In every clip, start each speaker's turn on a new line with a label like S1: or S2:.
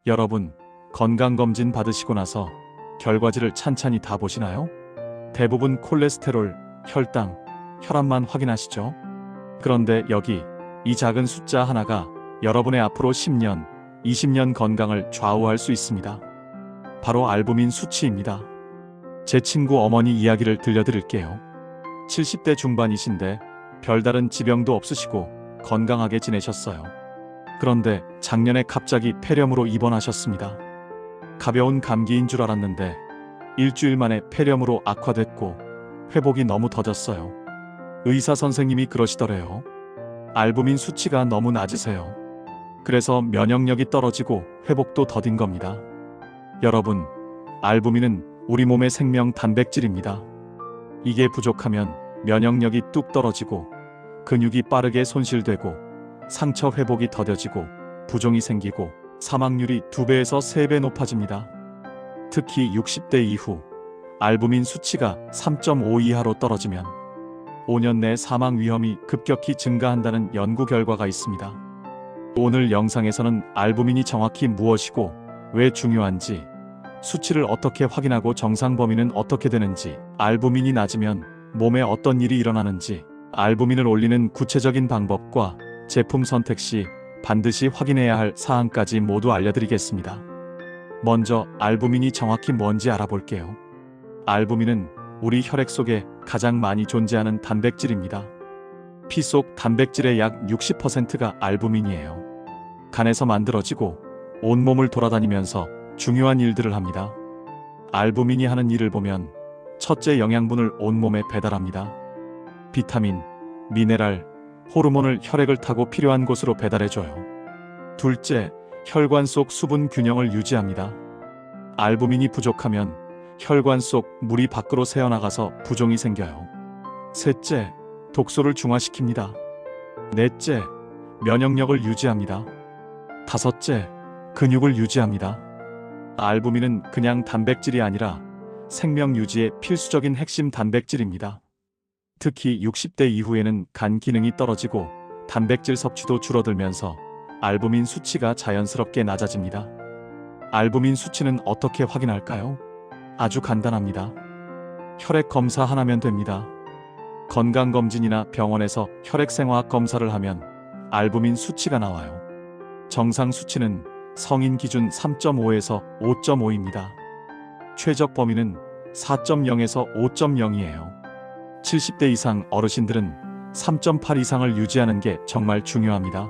S1: 여러분, 건강검진 받으시고 나서 결과지를 찬찬히 다 보시나요? 대부분 콜레스테롤, 혈당, 혈압만 확인하시죠? 그런데 여기 이 작은 숫자 하나가 여러분의 앞으로 10년, 20년 건강을 좌우할 수 있습니다. 바로 알부민 수치입니다. 제 친구 어머니 이야기를 들려드릴게요. 70대 중반이신데 별다른 지병도 없으시고 건강하게 지내셨어요. 그런데 작년에 갑자기 폐렴으로 입원하셨습니다. 가벼운 감기인 줄 알았는데 일주일 만에 폐렴으로 악화됐고 회복이 너무 더뎠어요. 의사 선생님이 그러시더래요. 알부민 수치가 너무 낮으세요. 그래서 면역력이 떨어지고 회복도 더딘 겁니다. 여러분, 알부민은 우리 몸의 생명 단백질입니다. 이게 부족하면 면역력이 뚝 떨어지고 근육이 빠르게 손실되고 상처 회복이 더뎌지고 부종이 생기고 사망률이 2배에서 3배 높아집니다. 특히 60대 이후 알부민 수치가 3.5 이하로 떨어지면 5년 내 사망 위험이 급격히 증가한다는 연구 결과가 있습니다. 오늘 영상에서는 알부민이 정확히 무엇이고 왜 중요한지, 수치를 어떻게 확인하고 정상 범위는 어떻게 되는지, 알부민이 낮으면 몸에 어떤 일이 일어나는지, 알부민을 올리는 구체적인 방법과 제품 선택 시 반드시 확인해야 할 사항까지 모두 알려드리겠습니다. 먼저 알부민이 정확히 뭔지 알아볼게요. 알부민은 우리 혈액 속에 가장 많이 존재하는 단백질입니다. 피 속 단백질의 약 60%가 알부민이에요. 간에서 만들어지고 온몸을 돌아다니면서 중요한 일들을 합니다. 알부민이 하는 일을 보면 첫째, 영양분을 온몸에 배달합니다. 비타민, 미네랄, 호르몬을 혈액을 타고 필요한 곳으로 배달해줘요. 둘째, 혈관 속 수분 균형을 유지합니다. 알부민이 부족하면 혈관 속 물이 밖으로 새어나가서 부종이 생겨요. 셋째, 독소를 중화시킵니다. 넷째, 면역력을 유지합니다. 다섯째, 근육을 유지합니다. 알부민은 그냥 단백질이 아니라 생명 유지의 필수적인 핵심 단백질입니다. 특히 60대 이후에는 간 기능이 떨어지고 단백질 섭취도 줄어들면서 알부민 수치가 자연스럽게 낮아집니다. 알부민 수치는 어떻게 확인할까요? 아주 간단합니다. 혈액 검사 하나면 됩니다. 건강검진이나 병원에서 혈액생화학 검사를 하면 알부민 수치가 나와요. 정상 수치는 성인 기준 3.5에서 5.5입니다. 최적 범위는 4.0에서 5.0이에요. 70대 이상 어르신들은 3.8 이상을 유지하는 게 정말 중요합니다.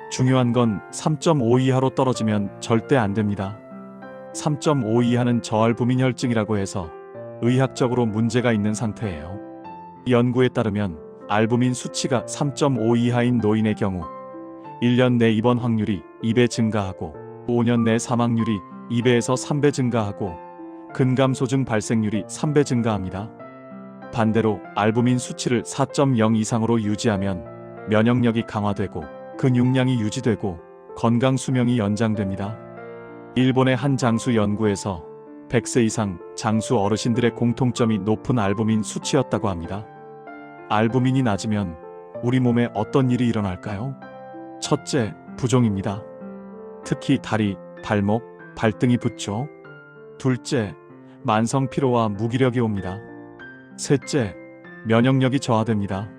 S1: 중요한 건 3.5 이하로 떨어지면 절대 안 됩니다. 3.5 이하는 저알부민 혈증이라고 해서 의학적으로 문제가 있는 상태예요. 연구에 따르면 알부민 수치가 3.5 이하인 노인의 경우 1년 내 입원 확률이 2배 증가하고 5년 내 사망률이 2배에서 3배 증가하고 근감소증 발생률이 3배 증가합니다. 반대로 알부민 수치를 4.0 이상으로 유지하면 면역력이 강화되고 근육량이 유지되고 건강 수명이 연장됩니다. 일본의 한 장수 연구에서 100세 이상 장수 어르신들의 공통점이 높은 알부민 수치였다고 합니다. 알부민이 낮으면 우리 몸에 어떤 일이 일어날까요? 첫째, 부종입니다. 특히 다리, 발목, 발등이 붓죠. 둘째, 만성 피로와 무기력이 옵니다. 셋째, 면역력이 저하됩니다.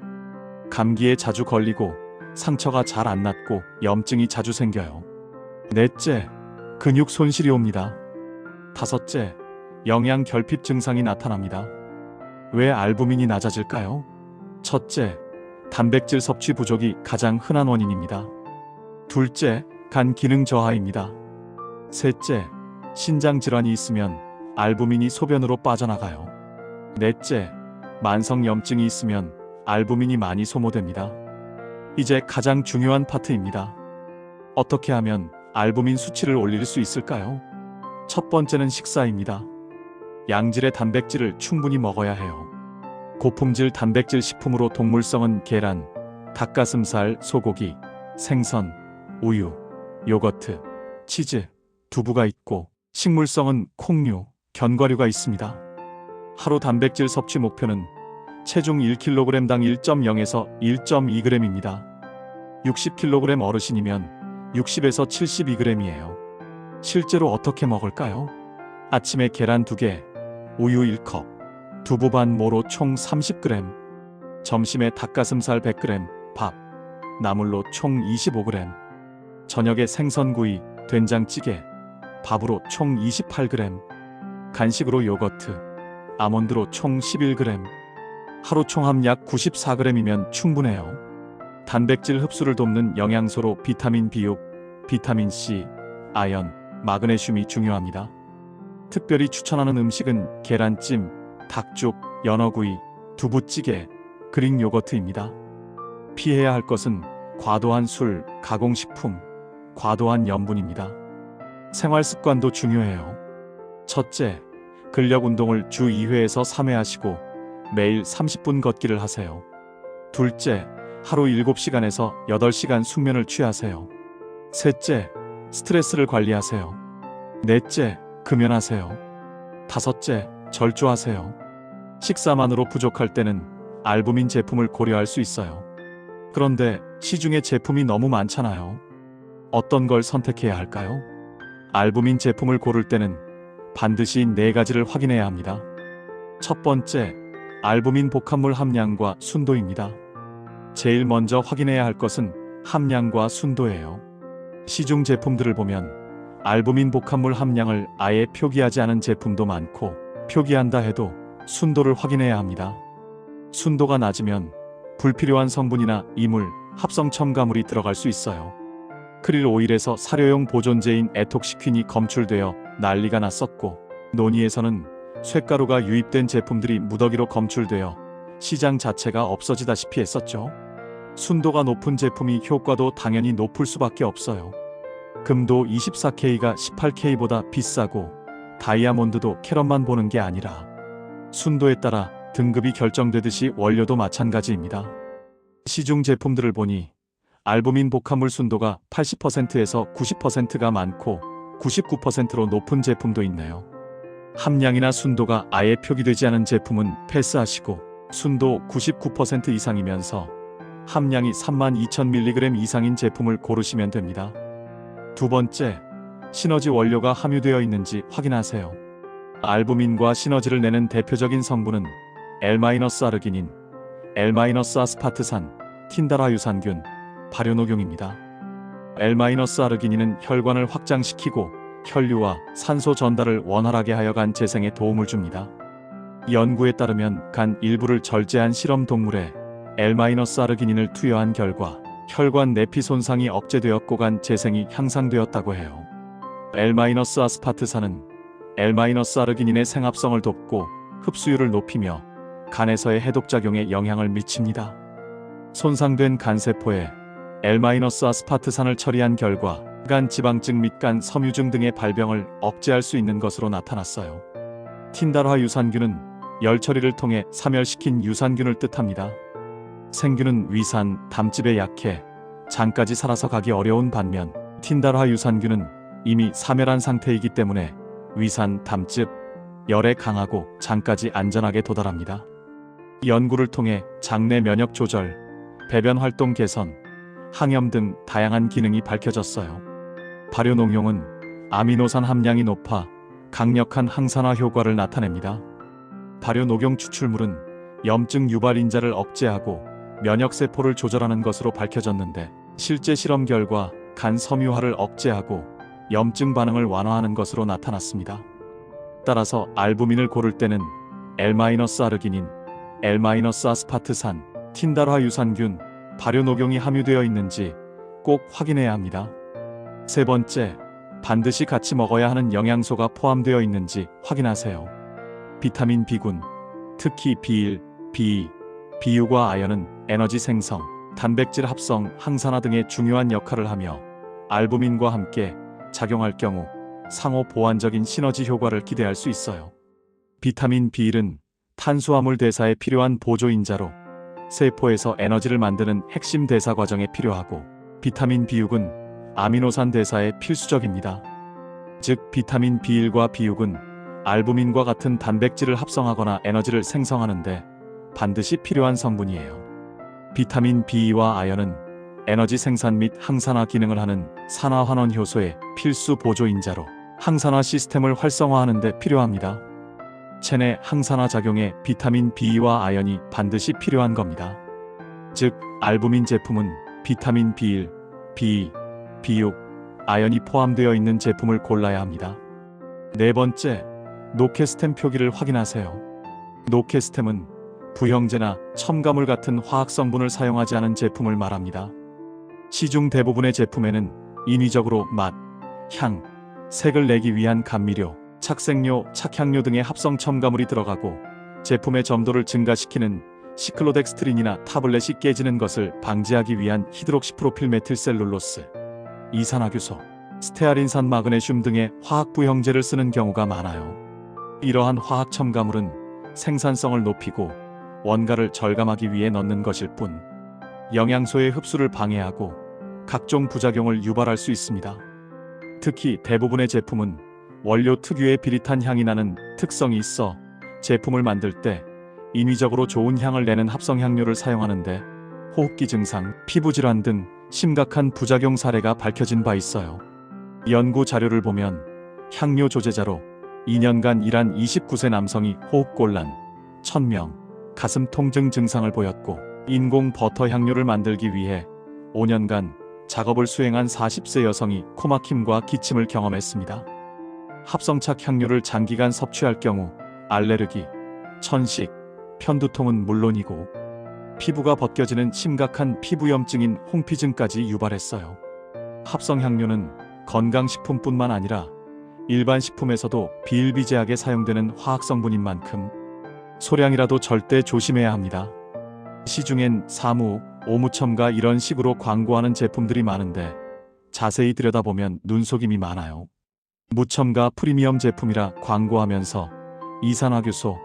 S1: 감기에 자주 걸리고 상처가 잘 안 낫고 염증이 자주 생겨요. 넷째, 근육 손실이 옵니다. 다섯째, 영양 결핍 증상이 나타납니다. 왜 알부민이 낮아질까요? 첫째, 단백질 섭취 부족이 가장 흔한 원인입니다. 둘째, 간 기능 저하입니다. 셋째, 신장 질환이 있으면 알부민이 소변으로 빠져나가요. 넷째, 만성 염증이 있으면 알부민이 많이 소모됩니다. 이제 가장 중요한 파트입니다. 어떻게 하면 알부민 수치를 올릴 수 있을까요? 첫 번째는 식사입니다. 양질의 단백질을 충분히 먹어야 해요. 고품질 단백질 식품으로 동물성은 계란, 닭가슴살, 소고기, 생선, 우유, 요거트, 치즈, 두부가 있고 식물성은 콩류, 견과류가 있습니다. 하루 단백질 섭취 목표는 체중 1kg당 1.0에서 1.2g입니다. 60kg 어르신이면 60에서 72g이에요. 실제로 어떻게 먹을까요? 아침에 계란 2개, 우유 1컵, 두부 반 모로 총 30g, 점심에 닭가슴살 100g, 밥, 나물로 총 25g, 저녁에 생선구이, 된장찌개, 밥으로 총 28g, 간식으로 요거트, 아몬드로 총 11g, 하루 총함 약 94g이면 충분해요. 단백질 흡수를 돕는 영양소로 비타민 B6, 비타민 C, 아연, 마그네슘이 중요합니다. 특별히 추천하는 음식은 계란찜, 닭죽, 연어구이, 두부찌개, 그릭 요거트입니다. 피해야 할 것은 과도한 술, 가공식품, 과도한 염분입니다. 생활 습관도 중요해요. 첫째, 근력 운동을 주 2회에서 3회 하시고 매일 30분 걷기를 하세요. 둘째, 하루 7시간에서 8시간 숙면을 취하세요. 셋째, 스트레스를 관리하세요. 넷째, 금연하세요. 다섯째, 절조하세요. 식사만으로 부족할 때는 알부민 제품을 고려할 수 있어요. 그런데 시중에 제품이 너무 많잖아요. 어떤 걸 선택해야 할까요? 알부민 제품을 고를 때는 반드시 4가지를 확인해야 합니다. 첫 번째, 알부민 복합물 함량과 순도입니다. 제일 먼저 확인해야 할 것은 함량과 순도예요. 시중 제품들을 보면 알부민 복합물 함량을 아예 표기하지 않은 제품도 많고, 표기한다 해도 순도를 확인해야 합니다. 순도가 낮으면 불필요한 성분이나 이물, 합성 첨가물이 들어갈 수 있어요. 크릴 오일에서 사료용 보존제인 에톡시퀸이 검출되어 난리가 났었고, 논의에서는 쇳가루가 유입된 제품들이 무더기로 검출되어 시장 자체가 없어지다시피 했었죠. 순도가 높은 제품이 효과도 당연히 높을 수밖에 없어요. 금도 24K가 18K보다 비싸고, 다이아몬드도 캐럿만 보는 게 아니라 순도에 따라 등급이 결정되듯이 원료도 마찬가지입니다. 시중 제품들을 보니 알부민 복합물 순도가 80%에서 90%가 많고 99%로 높은 제품도 있네요. 함량이나 순도가 아예 표기되지 않은 제품은 패스하시고, 순도 99% 이상이면서 함량이 32,000mg 이상인 제품을 고르시면 됩니다. 두 번째, 시너지 원료가 함유되어 있는지 확인하세요. 알부민과 시너지를 내는 대표적인 성분은 L-아르기닌, L-아스파트산, 틴다라유산균, 발효녹용입니다. L-아르기닌은 혈관을 확장시키고 혈류와 산소 전달을 원활하게 하여 간 재생에 도움을 줍니다. 연구에 따르면 간 일부를 절제한 실험 동물에 L-아르기닌을 투여한 결과 혈관 내피 손상이 억제되었고 간 재생이 향상되었다고 해요. L-아스파트산은 L-아르기닌의 생합성을 돕고 흡수율을 높이며 간에서의 해독작용에 영향을 미칩니다. 손상된 간세포에 L-아스파트산을 처리한 결과 간 지방증 및 간 섬유증 등의 발병을 억제할 수 있는 것으로 나타났어요. 틴다라 유산균은 열 처리를 통해 사멸시킨 유산균을 뜻합니다. 생균은 위산, 담즙에 약해 장까지 살아서 가기 어려운 반면 틴다라 유산균은 이미 사멸한 상태이기 때문에 위산, 담즙, 열에 강하고 장까지 안전하게 도달합니다. 연구를 통해 장내 면역 조절, 배변 활동 개선, 항염 등 다양한 기능이 밝혀졌어요. 발효녹용은 아미노산 함량이 높아 강력한 항산화 효과를 나타냅니다. 발효녹용 추출물은 염증 유발 인자를 억제하고 면역세포를 조절하는 것으로 밝혀졌는데, 실제 실험 결과 간 섬유화를 억제하고 염증 반응을 완화하는 것으로 나타났습니다. 따라서 알부민을 고를 때는 L-아르기닌, L-아스파트산, 틴다라 유산균, 발효녹용이 함유되어 있는지 꼭 확인해야 합니다. 세 번째, 반드시 같이 먹어야 하는 영양소가 포함되어 있는지 확인하세요. 비타민 B군, 특히 B1, B2, B6과 아연은 에너지 생성, 단백질 합성, 항산화 등의 중요한 역할을 하며 알부민과 함께 작용할 경우 상호 보완적인 시너지 효과를 기대할 수 있어요. 비타민 B1은 탄수화물 대사에 필요한 보조인자로 세포에서 에너지를 만드는 핵심 대사 과정에 필요하고, 비타민 B6은 아미노산 대사에 필수적입니다. 즉 비타민 B1과 B6은 알부민과 같은 단백질을 합성하거나 에너지를 생성하는데 반드시 필요한 성분이에요. 비타민 B와 아연은 에너지 생산 및 항산화 기능을 하는 산화환원 효소의 필수 보조인자로 항산화 시스템을 활성화하는 데 필요합니다. 체내 항산화 작용에 비타민 B와 아연이 반드시 필요한 겁니다. 즉, 알부민 제품은 비타민 B1, B2, B6, 아연이 포함되어 있는 제품을 골라야 합니다. 네 번째, 노케스템 표기를 확인하세요. 노케스템은 부형제나 첨가물 같은 화학 성분을 사용하지 않은 제품을 말합니다. 시중 대부분의 제품에는 인위적으로 맛, 향, 색을 내기 위한 감미료, 착색료, 착향료 등의 합성 첨가물이 들어가고 제품의 점도를 증가시키는 시클로덱스트린이나 타블렛이 깨지는 것을 방지하기 위한 히드록시프로필 메틸셀룰로스, 이산화규소, 스테아린산 마그네슘 등의 화학 부형제를 쓰는 경우가 많아요. 이러한 화학 첨가물은 생산성을 높이고 원가를 절감하기 위해 넣는 것일 뿐 영양소의 흡수를 방해하고 각종 부작용을 유발할 수 있습니다. 특히 대부분의 제품은 원료 특유의 비릿한 향이 나는 특성이 있어 제품을 만들 때 인위적으로 좋은 향을 내는 합성향료를 사용하는데 호흡기 증상, 피부질환 등 심각한 부작용 사례가 밝혀진 바 있어요. 연구 자료를 보면 향료 조제자로 2년간 일한 29세 남성이 호흡곤란, 천명, 가슴 통증 증상을 보였고 인공 버터 향료를 만들기 위해 5년간 작업을 수행한 40세 여성이 코막힘과 기침을 경험했습니다. 합성착 향료를 장기간 섭취할 경우 알레르기, 천식, 편두통은 물론이고 피부가 벗겨지는 심각한 피부염증인 홍피증까지 유발했어요. 합성향료는 건강식품뿐만 아니라 일반 식품에서도 비일비재하게 사용되는 화학성분인 만큼 소량이라도 절대 조심해야 합니다. 시중엔 사무, 오무첨가 이런 식으로 광고하는 제품들이 많은데 자세히 들여다보면 눈속임이 많아요. 무첨가 프리미엄 제품이라 광고하면서 이산화규소,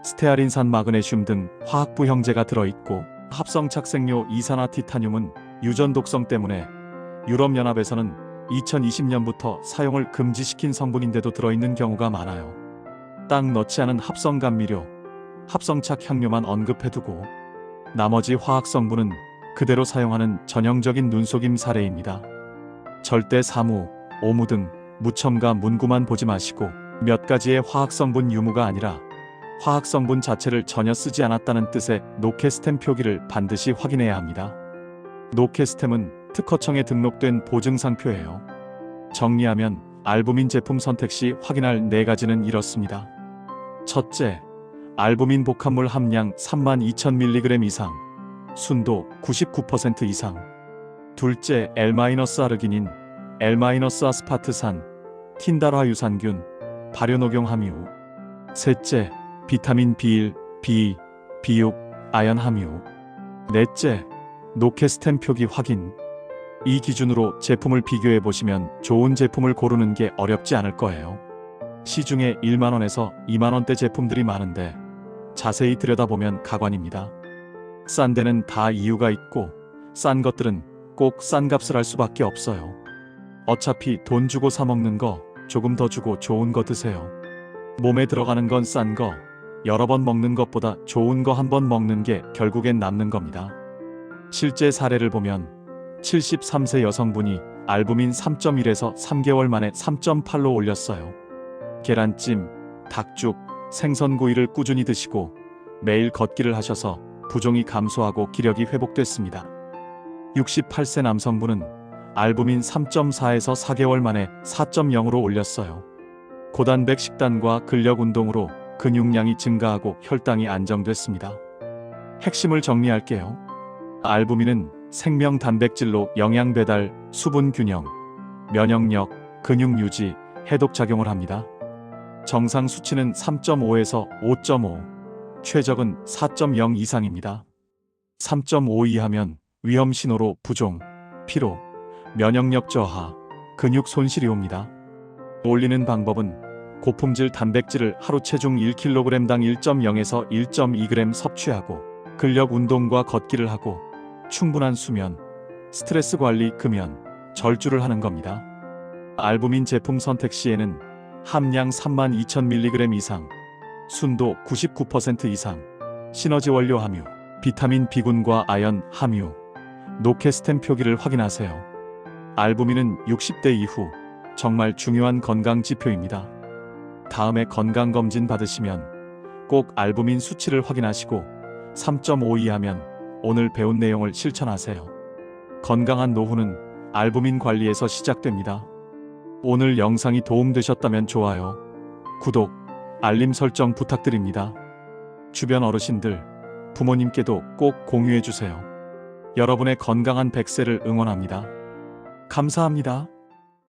S1: 스테아린산 마그네슘 등 화학부 형제가 들어있고 합성착색료 이산화티타늄은 유전 독성 때문에 유럽연합에서는 2020년부터 사용을 금지시킨 성분인데도 들어있는 경우가 많아요. 딱 넣지 않은 합성감미료, 합성착 향료만 언급해두고 나머지 화학 성분은 그대로 사용하는 전형적인 눈속임 사례입니다. 절대 사무, 오무 등 무첨가 문구만 보지 마시고 몇 가지의 화학 성분 유무가 아니라 화학 성분 자체를 전혀 쓰지 않았다는 뜻의 노케스템 표기를 반드시 확인해야 합니다. 노케스템은 특허청에 등록된 보증상표예요. 정리하면 알부민 제품 선택 시 확인할 4가지는 이렇습니다. 첫째, 알부민 복합물 함량 32,000mg 이상, 순도 99% 이상. 둘째, L-아르기닌, L-아스파트산, 틴달화 유산균, 발효녹용 함유. 셋째, 비타민 B1, B2, B6, 아연 함유. 넷째, 노케스템 표기 확인. 이 기준으로 제품을 비교해 보시면 좋은 제품을 고르는 게 어렵지 않을 거예요. 시중에 1만원에서 2만원대 제품들이 많은데 자세히 들여다보면 가관입니다. 싼 데는 다 이유가 있고 싼 것들은 꼭 싼 값을 할 수밖에 없어요. 어차피 돈 주고 사 먹는 거 조금 더 주고 좋은 거 드세요. 몸에 들어가는 건 싼 거, 여러 번 먹는 것보다 좋은 거 한 번 먹는 게 결국엔 남는 겁니다. 실제 사례를 보면 73세 여성분이 알부민 3.1에서 3개월 만에 3.8로 올렸어요. 계란찜, 닭죽, 생선구이를 꾸준히 드시고 매일 걷기를 하셔서 부종이 감소하고 기력이 회복됐습니다. 68세 남성분은 알부민 3.4에서 4개월 만에 4.0으로 올렸어요. 고단백 식단과 근력 운동으로 근육량이 증가하고 혈당이 안정됐습니다. 핵심을 정리할게요. 알부민은 생명 단백질로 영양 배달, 수분 균형, 면역력, 근육 유지, 해독 작용을 합니다. 정상 수치는 3.5에서 5.5, 최적은 4.0 이상입니다. 3.5 이하면 위험 신호로 부종, 피로, 면역력 저하, 근육 손실이 옵니다. 올리는 방법은 고품질 단백질을 하루 체중 1kg당 1.0에서 1.2g 섭취하고 근력 운동과 걷기를 하고 충분한 수면, 스트레스 관리, 금연, 절주를 하는 겁니다. 알부민 제품 선택 시에는 함량 32,000mg 이상, 순도 99% 이상, 시너지 원료 함유, 비타민 B군과 아연 함유, 노케스템 표기를 확인하세요. 알부민은 60대 이후 정말 중요한 건강 지표입니다. 다음에 건강검진 받으시면 꼭 알부민 수치를 확인하시고 3.5 이하면 오늘 배운 내용을 실천하세요. 건강한 노후는 알부민 관리에서 시작됩니다. 오늘 영상이 도움되셨다면 좋아요, 구독, 알림 설정 부탁드립니다. 주변 어르신들, 부모님께도 꼭 공유해주세요. 여러분의 건강한 100세를 응원합니다. 감사합니다.